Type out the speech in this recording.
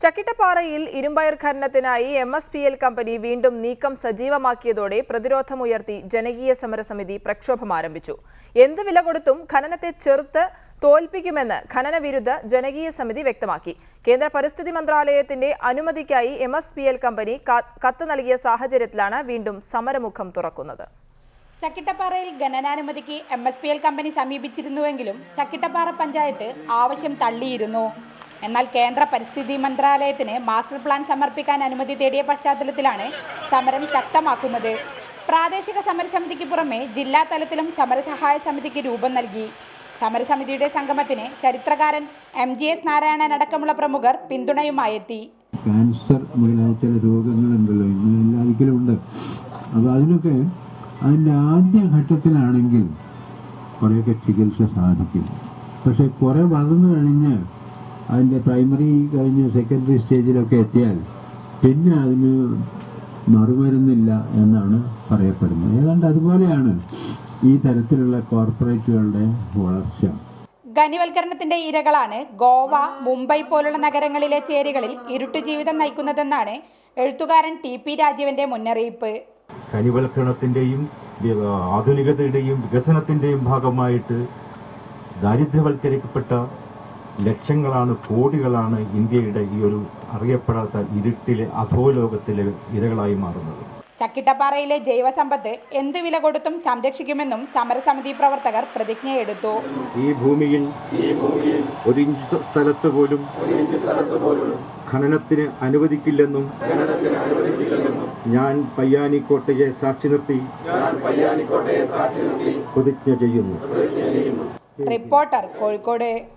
ചക്കിട്ടപ്പാറയിൽ ഇരുമ്പയർ ഖനനത്തിനായി MSPL company വീണ്ടും നീക്കം സജീവമാക്കിയതോടെ പ്രതിരോധമുയർത്തി ജനകീയ സമരസമിതി പ്രക്ഷോഭം ആരംഭിച്ചു. എന്ത് വില കൊടുത്തും ഖനനത്തെ ചെറുത്ത് തോൽപ്പിക്കുമെന്ന് ഖനനവിരുദ്ധ ജനകീയ സമിതി വ്യക്തമാക്കി. കേന്ദ്ര പരിസ്ഥിതി മന്ത്രാലയത്തിന്റെ അനുമതിക്കായി MSPL കമ്പനി കത്ത് നൽകിയ സാഹചര്യത്തിലാണ് വീണ്ടും സമരമുഖം തുറക്കുന്നത്. ചക്കിട്ടപ്പാറയിൽ ഖനനാനുമതിക്ക് MSPL കമ്പനി സമീപിച്ചിരുന്നുവെങ്കിലും ചക്കിട്ടപ്പാറ പഞ്ചായത്ത് ആവശ്യം തള്ളിയിരുന്നു. എന്നാൽ കേന്ദ്ര പരിസ്ഥിതി മന്ത്രാലയത്തിന് മാസ്റ്റർ പ്ലാൻ സമർപ്പിക്കാൻ അനുമതി തേടിയ പശ്ചാത്തലത്തിലാണ് സമരം ശക്തമാക്കുന്നത്. പ്രാദേശിക സമരസമിതിക്ക് പുറമെ ജില്ലാ തലത്തിലും സമരസഹായ സമിതിക്ക് രൂപം നൽകി. സമരസമിതിയുടെ സംഗമത്തിന് ചരിത്രകാരൻ MGS നാരായണൻ അടക്കമുള്ള പ്രമുഖർ പിന്തുണയുമായെത്തി. ക്യാൻസർ മുതലായ ചില രോഗങ്ങളുണ്ടല്ലോ, എല്ലാവർക്കും ഉണ്ട്. അപ്പോൾ അതിനൊക്കെ അതിൻ്റെ ആദ്യ ഘട്ടത്തിലാണെങ്കിൽ കുറേയൊക്കെ ചികിത്സ സാധിക്കും. പക്ഷെ കുറേ വളർന്നു കഴിഞ്ഞ് അതിൻ്റെ പ്രൈമറി കഴിഞ്ഞ് സെക്കൻഡറി സ്റ്റേജിലൊക്കെ എത്തിയാൽ പിന്നെ അതിന് മറുമരുന്നില്ല എന്നാണ് പറയപ്പെടുന്നത്. ഏതാണ്ട് അതുപോലെയാണ് ഈ തരത്തിലുള്ള കോർപ്പറേറ്റുകളുടെ വളർച്ച. ഖനിവൽക്കരണത്തിന്റെ ഇരകളാണ് ഗോവ, മുംബൈ പോലുള്ള നഗരങ്ങളിലെ ചേരികളിൽ ഇരുട്ടു ജീവിതം നയിക്കുന്നതെന്നാണ് എഴുത്തുകാരൻ TP രാജീവന്റെ മുന്നറിയിപ്പ്. ഖനിവൽക്കരണത്തിന്റെയും ആധുനികതയുടെയും വികസനത്തിന്റെയും ഭാഗമായിട്ട് ദാരിദ്ര്യവൽക്കരിക്കപ്പെട്ട ലക്ഷങ്ങളാണ്, കോടികളാണ് ഇന്ത്യയുടെ ഈ ഒരു അറിയപ്പെടാത്ത ഇരുട്ടിലെ അധോലോകത്തിലെ ഇരകളായി മാറുന്നത്. ചക്കിട്ടപ്പാറയിലെ ജൈവസമ്പത്ത് എന്ത് വില കൊടുത്തും സംരക്ഷിക്കുമെന്നും സമരസമിതി പ്രവർത്തകർ പ്രതിജ്ഞയെടുത്തു. ഈ ഭൂമിയിൽ ഒരു ഇഞ്ച് സ്ഥലത്ത് പോലും ഖനനത്തിന് അനുവദിക്കില്ലെന്നും ഞാൻ പയ്യാനിക്കോട്ടയെ സാക്ഷി നിർത്തി പ്രതിജ്ഞ ചെയ്യുന്നു. റിപ്പോർട്ടർ, കോഴിക്കോട്.